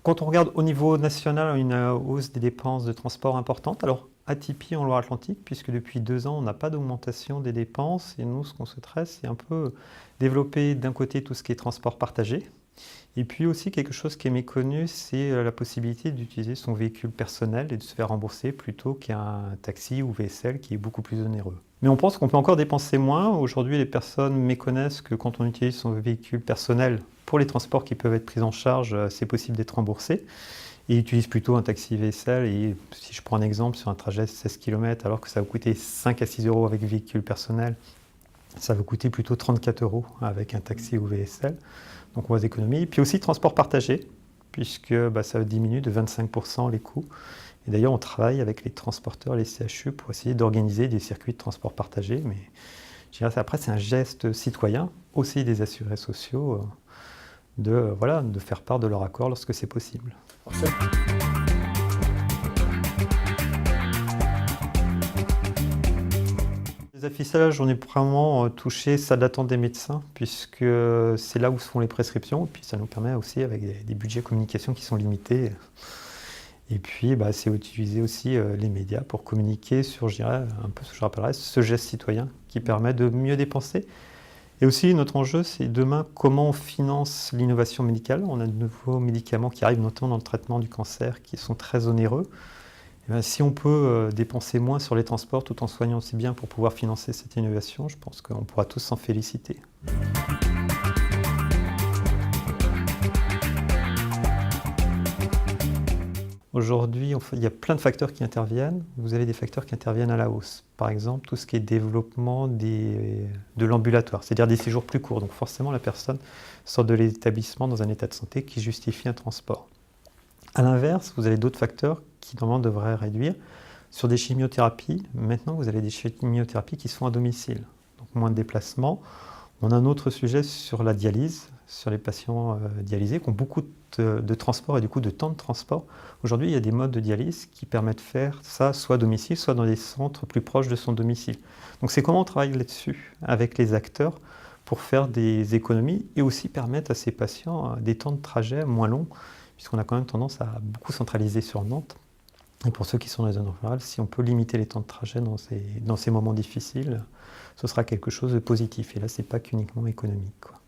Quand on regarde au niveau national, une hausse des dépenses de transport importante. Alors, atypique en Loire-Atlantique, puisque depuis 2 ans, on n'a pas d'augmentation des dépenses. Et nous, ce qu'on souhaiterait, c'est un peu développer d'un côté tout ce qui est transport partagé. Et puis aussi quelque chose qui est méconnu, c'est la possibilité d'utiliser son véhicule personnel et de se faire rembourser plutôt qu'un taxi ou VSL qui est beaucoup plus onéreux. Mais on pense qu'on peut encore dépenser moins. Aujourd'hui, les personnes méconnaissent que quand on utilise son véhicule personnel pour les transports qui peuvent être pris en charge, c'est possible d'être remboursé. Et utilisent plutôt un taxi VSL. Et si je prends un exemple sur un trajet de 16 km, alors que ça va coûter 5 à 6 euros avec véhicule personnel, ça va coûter plutôt 34 euros avec un taxi ou VSL. Donc on voit des économies. Puis aussi transport partagé, puisque ça diminue de 25% les coûts. Et d'ailleurs, on travaille avec les transporteurs, les CHU, pour essayer d'organiser des circuits de transport partagé. Mais je dirais, après, c'est un geste citoyen, aussi des assurés sociaux, de faire part de leur accord lorsque c'est possible. Parfait. Les affichages, on est vraiment touché, ça datant des médecins, puisque c'est là où se font les prescriptions, et puis ça nous permet aussi, avec des budgets communication qui sont limités, et puis c'est utiliser aussi les médias pour communiquer sur, je dirais, un peu ce que je rappellerais, ce geste citoyen qui permet de mieux dépenser. Et aussi, notre enjeu, c'est demain, comment on finance l'innovation médicale. On a de nouveaux médicaments qui arrivent, notamment dans le traitement du cancer, qui sont très onéreux. Si on peut dépenser moins sur les transports tout en soignant aussi bien pour pouvoir financer cette innovation, je pense qu'on pourra tous s'en féliciter. Aujourd'hui, il y a plein de facteurs qui interviennent. Vous avez des facteurs qui interviennent à la hausse. Par exemple, tout ce qui est développement de l'ambulatoire, c'est-à-dire des séjours plus courts. Donc forcément, la personne sort de l'établissement dans un état de santé qui justifie un transport. A l'inverse, vous avez d'autres facteurs qui normalement devraient réduire. Sur des chimiothérapies, maintenant vous avez des chimiothérapies qui se font à domicile, donc moins de déplacements. On a un autre sujet sur la dialyse, sur les patients dialysés qui ont beaucoup de transport et du coup de temps de transport. Aujourd'hui, il y a des modes de dialyse qui permettent de faire ça soit à domicile, soit dans des centres plus proches de son domicile. Donc c'est comment on travaille là-dessus avec les acteurs pour faire des économies et aussi permettre à ces patients des temps de trajet moins longs, puisqu'on a quand même tendance à beaucoup centraliser sur Nantes. Et pour ceux qui sont dans les zones rurales, si on peut limiter les temps de trajet dans ces moments difficiles, ce sera quelque chose de positif. Et là, ce n'est pas qu'uniquement économique, quoi.